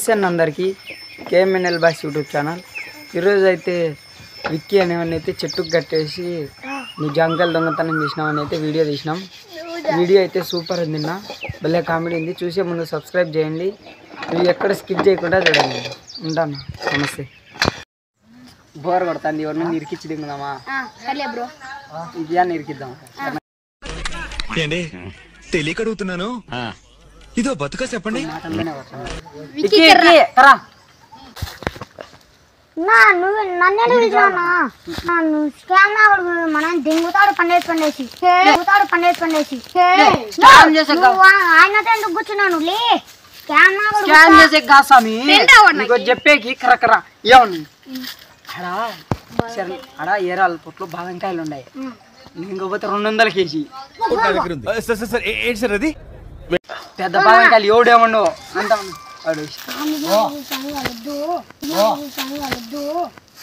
నమస్తే అందరికీ కేఎంఎన్ఎల్ boys YouTube channel. ఈరోజు అయితే విక్కీ అనేవాడిని అయితే చెట్టుకు కట్టేసి నీ జంకల్ దొంగతనం చేసినామని అయితే వీడియో తీసినాం. వీడియో అయితే సూపర్ ఉంది, భలే కామెడీ ఉంది. చూసే ముందు సబ్స్క్రైబ్ చేయండి, మీరు ఎక్కడ స్కిప్ చేయకుండా చూడండి. ఉంటాను, నమస్తే. బోర్ కొడుతుంది, ఎవరి మీద ఇరికిచ్చి దిగుదామా? ఇది అని ఇరికిద్దాం. తెలియక అడుగుతున్నాను, ఇదో బతుక చెప్పండి. మనం దింగుతాడు పండేసి ఆయనతో ఎందుకు కూర్చున్నాను? చెప్పేకి కరకరా ఏమన్నా అడా ఏరాల పొట్లు బాదంకాయలు ఉన్నాయి, ఇంకపోతే 200 కేజీ అది పెద్ద బాదంకాయలు ఎవడేమన్నా అంత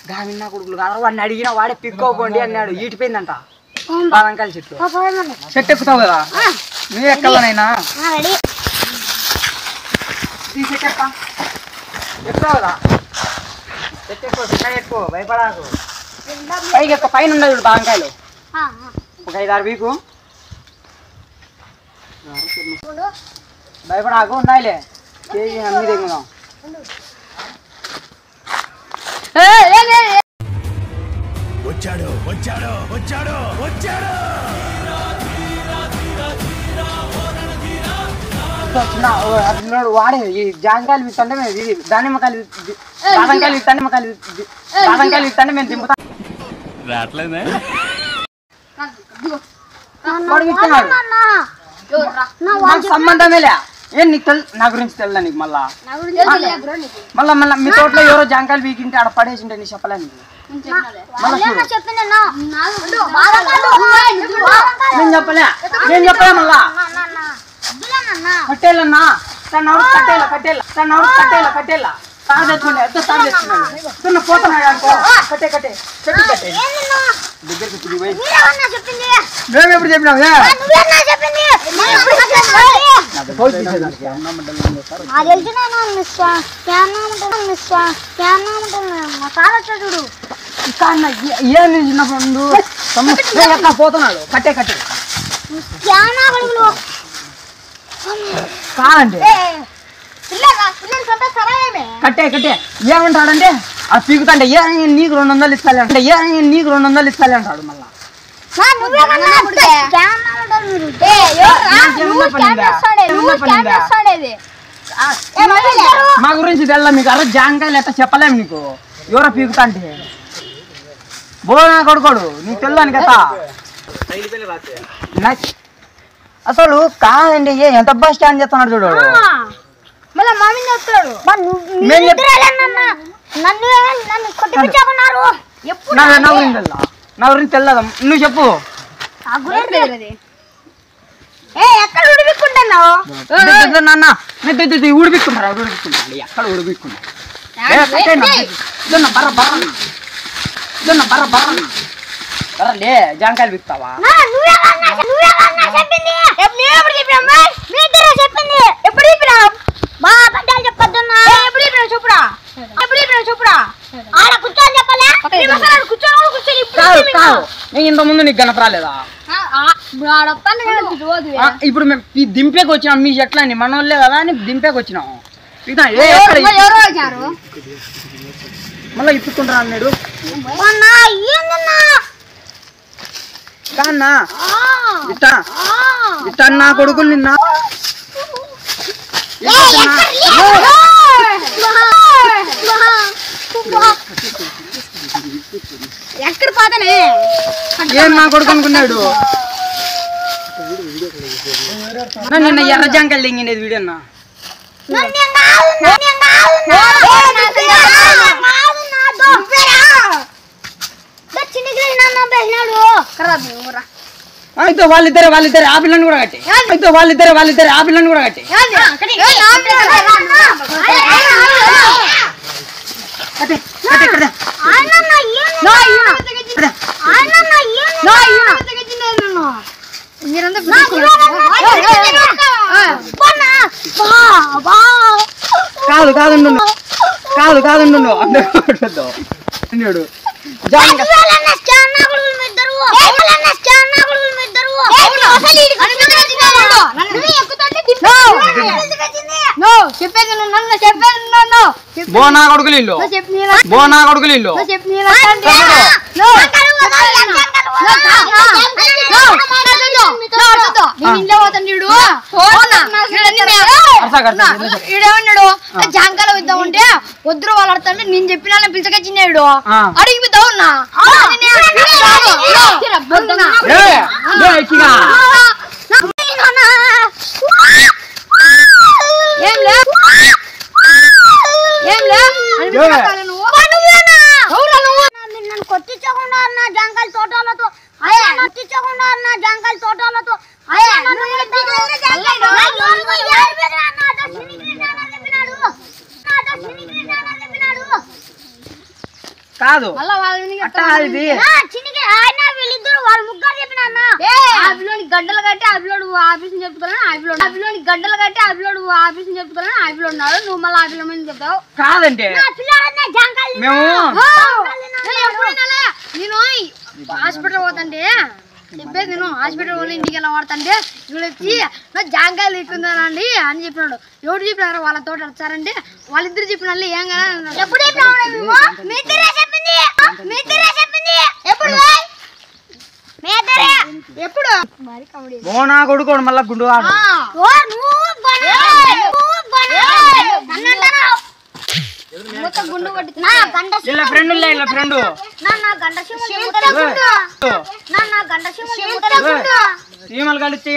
గామిన్నా కొడుకులు కాదు. వాడిని అడిగినా వాడే పిక్కోపోండి అన్నాడు. ఈటిపోయిందంట బాదంకాయల చెట్టు. చెట్టు ఎక్కుతావు కదా నువ్వు, ఎక్కలనైనా ఎక్కుతావు కదా, చెట్టు ఎక్కువ భయపడాకు. పైకి ఎక్కువ పైన ఉండదు చూడు బాదంకాయలు, ఒక 5-6 వీకు భయపడాకు. ఉన్నాయిలే కేజీ అన్ని దిగుదాం. వచ్చాడు వచ్చాడు వచ్చాడు వచ్చాడు వాడే ఈ జాంకాయలు విత్తంటే మేము ఇది దానిమ్మకాయలు బాదంకాయలు విత్తండి బాదంకాయలు విత్తండి మేము దింపుతాం. రావట్లేదా సంబంధమేలే. ఏం నీకు నా గురించి తెల్దా నీకు? మళ్ళా మళ్ళా మీ తోటలో ఎవరో జాంకాయలు వీకింటే ఆడ పడేసింటే నీ చెప్పలే నీకు. నేను చెప్పలే మళ్ళా కట్టేళ్ళన్నా కట్టేళ్ళ తాను తెచ్చుకోండి. ఎంత తాను తెచ్చుకున్నాడు పోతున్నాడు అనుకో. కట్టే చెట్టు కట్టే దగ్గరికి మేము ఎప్పుడు చెప్పినాం? పోతున్నాడు కట్టే కాదండి కట్టే ఏమంటాడంటే అది పీకుతాంటే నీకు 200 ఇస్తాలే అంటే నీకు 200 ఇస్తాలే అంటాడు. మళ్ళా మా గురించి తెల్లా మీకు? అరే జాంకాయలు ఎట్లా చెప్పలేము నీకు, ఎవరో పీకుతా అంటే బోనా కొడుకోడు నీకు తెల్లాని కదా. అసలు కాదండి, ఎంత బస్ స్టాండ్ చేస్తున్నాడు చూడు. నా గురించి తెల్లదా? నువ్వు చెప్పు. ఉడిపిక్కుంటారా? ఎక్కడ ఉడిపిక్కుంటాలే జాంకాయలు పిక్తావా? ఇంత ముందు నీకు గణపరాలేదా? ఇప్పుడు మేము దింపేకి వచ్చినాం మీ చెట్ల అని, మన వాళ్ళే కదా అని దింపేకి వచ్చినాం. మళ్ళీ ఇప్పుకుంటారా అన్నాడు కాన్నా. ఇట్టా నా కొడుకులు నిన్న ఎక్కడ పోతానే ఏం నా కొడుకు అనుకున్నాడు. నిన్న ఎర్ర జాంకాయలు దింగినది వీడన్నా. అయితే వాళ్ళిద్దరే ఆ పిల్లని కూడా కట్టి వాళ్ళిద్దరే ఆ పిల్లని కూడా కట్టి కాదు అందరూ బోనా కొడుకులు ఇల్లు ఈడేమన్నాడు జాంకాయలు ఇద్దాం ఉంటే వద్దురు వాళ్ళు ఆడుతుంటే నేను చెప్పిన పిలిచకొచ్చినాడు అడిగిపోతావు నన్ను కొట్టించకుండా అన్న జాంకాయల తోటలతో కొట్టించకుండా అన్న జాంకాయల తోటలతో కాదు వీళ్ళిద్దరు వాళ్ళ ముగ్గురు చెప్పిన అభిలోని గడ్డలు కట్టి అభిలోడు ఆఫీస్ చెప్తున్నాను అభిలోని గడ్డలు కట్టి అభిలోడు ఆఫీస్ చెప్తున్నాను అభిలో ఉన్నాడు నువ్వు మళ్ళీ అభిలో మీద చెప్తావు కాదంటే మేము నేను హాస్పిటల్ పోతుంటే చెప్పేది నేను హాస్పిటల్ పోయి ఇంటికి ఎలా వాడుతుంటే ఇక్కడ వచ్చి జాంకాయలు ఎక్కుందానండి అని చెప్పినాడు ఎవరు చెప్పినారు వాళ్ళ తోట వచ్చారంటే వాళ్ళిద్దరు చెప్పిన ఏం కదా ఎప్పుడు ఎప్పుడు బోనా కొడుకోడు మళ్ళా గుండు గుండు ఫ్రెండ్ సీమలు కలిసి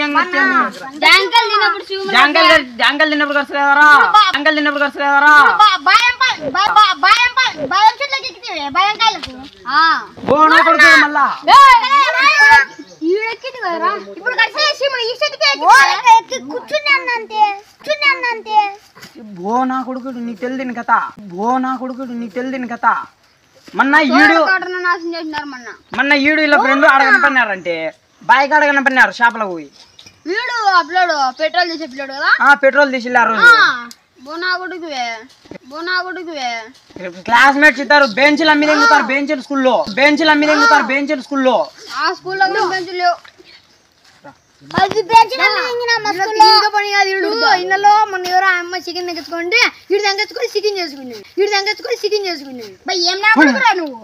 జాంకలు తిన్నప్పుడు ఖర్చులేదరా జాంకలు తిన్నప్పుడు ఖర్చులేదరా బోనా కొడుకోడు మళ్ళా ఇప్పుడు బోనా కొడుకుడు నీకు తెలియని కథ మొన్న ఈడు ఇలా ఫ్రెండ్ ఆడ కనపడినారంటే బైక్ ఆడ కనపడినారు షాపులో పోయి వీడు అప్లోడ్ పెట్రోల్ తీసి పిల్లాడు కదా పెట్రోల్ తీసిల్లారు బోనా కొడుకువే క్లాస్మేట్స్ ఇద్దరు బెంచ్ల మీద ఎక్కుతారు బెంచ్ల స్కూల్లో ఆ స్కూల్లో బెంచులు లేవు ఇళ్ళలో మొన్న ఎవరో అమ్మ చికెన్ తెచ్చుకుంటే వీడు తెంగచ్చుకొని చికెన్ చేసుకున్నాడు ఏం నువ్వు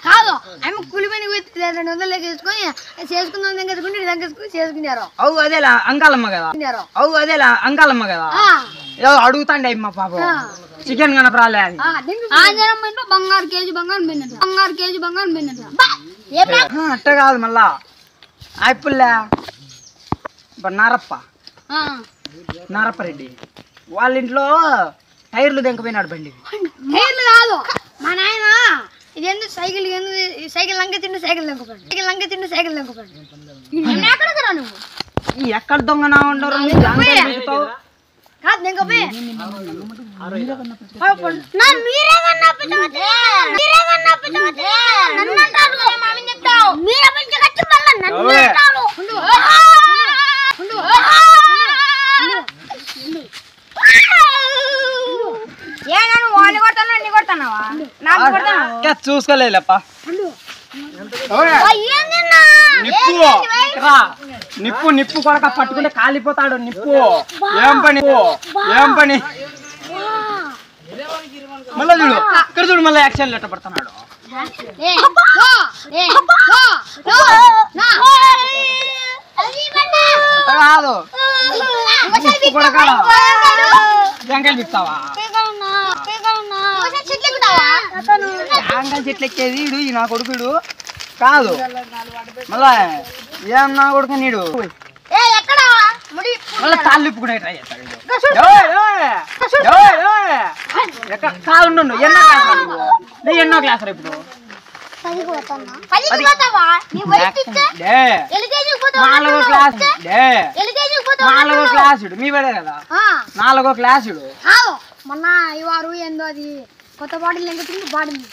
కాదు ఆమె కూలిపోయిన 200 చేసుకుందాం చేసుకున్నారు అదేలా అంకాలమ్మ కదా ఏదో అడుగుతాండి అమ్మ పాపం చికెన్ కనపరాలే అని బంగారు కేజీ బంగారం అట్ట కాదు మళ్ళా అయిపుల్లే నారప్ప రెడ్డి వాళ్ళ ఇంట్లో టైర్లు దెంకపోయినాడు బండి టైర్లు కాదు మా నాయన ఇదేందుకు సైకిల్ లంక తిండి సైకిల్ దెంకపోయాడు నువ్వు ఎక్కడ దొంగనా ఉండరు చూసుకోలేప నిప్పు కొడక పట్టుకుంటే కాలిపోతాడు నిప్పు ఏం పని మళ్ళా చూడు మళ్ళీ యాక్షన్ లెటర్ పడుతున్నాడు కాదు నిప్పు కొడక జంకాయలు పిస్తావా జాంకాయలు చెట్లు ఎక్కేది ఈ నా కొడుకుడు కాదు మళ్ళా ఏం నా కొడుకు నీడు మళ్ళీ తాళ్ళు ఇప్పుకునే ట్రై చేస్తాడు కాదు ఎన్నో క్లాస్ ఇప్పుడు నాలుగో క్లాసుడు మీ పడే కదా 4వ క్లాసుడు మొన్న ఈ వారు ఏందో అది కొత్త బాటిల్ లెంగుతుంది బాడింది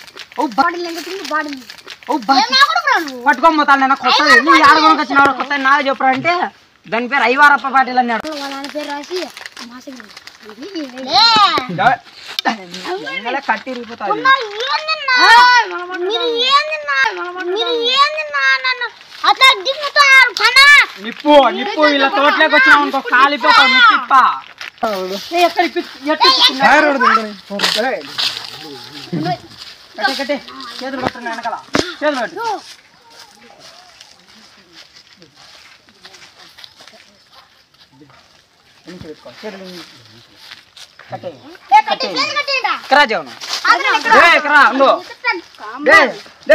పట్టుకోపోతాను కొత్తది నువ్వు 5 వచ్చిన కొత్త నాకు చెప్పరా అంటే దాని పేరు ఐవారప్ప పాటిల్ అన్నాడు వాళ్ళ పేరు రాసి కట్టి ఇరిగిపోతాది. నిప్పు నిప్పు ఇలా తోటలోకి వచ్చినావు అనుకో కాలిపోతావు నిప్పిప్ప. కట్టే చేతులు కట్టండి వెనకాల చేతులు కట్టు.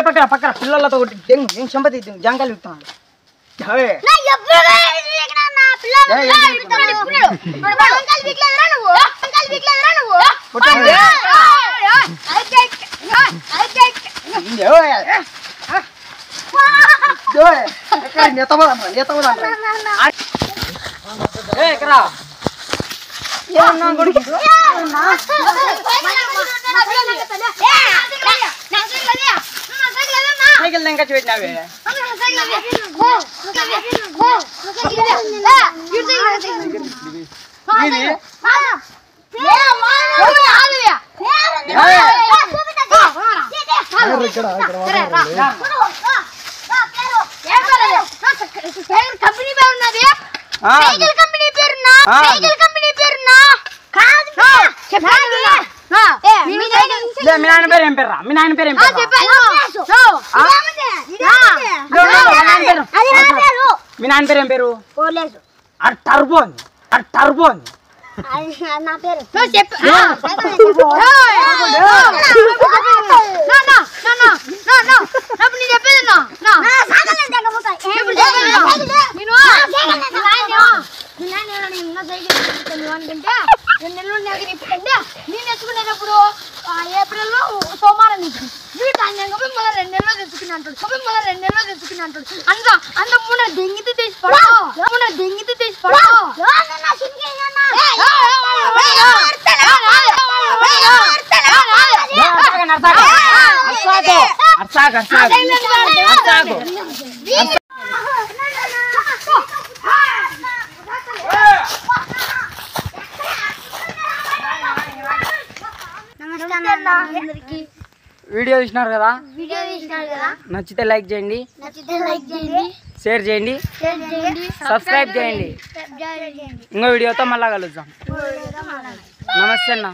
పక్కన పక్కన పిల్లలతో చెంపతి జంకాలు ఇస్తున్నాడు. సైకిల్ ఇంకా చూసినావే కంపెనీ పేరు ఉన్నది. సైకిల్ కంపెనీ పేరున్నా సైకిల్ కంపెనీ పేరున్నా మీ నాయన పేరు ఏం పేరు? మీ నాయన పేరు ఏం పేరు? మీ నాయన పేరు ఏం పేరు? టర్బో టర్బో నా పేరు అనుకుంటే 2 నెలలు ఎందుకంటే నేను తెచ్చుకునేటప్పుడు ఏప్రిల్లో సోమవారం తెచ్చుకుని వీటి ఆయన మళ్ళీ 2 నెలలు తెచ్చుకుని అంటాడు. మళ్ళీ 2 నెలలు తెచ్చుకుని అంటాడు. అంత ముందు దెంగితే తీసి దెంగితే తీసి వీడియో చూసినారు కదా, నచ్చితే లైక్ చేయండి, షేర్ చేయండి, సబ్స్క్రైబ్ చేయండి. ఇంకో వీడియోతో మళ్ళా కలుద్దాం. నమస్తే అన్న.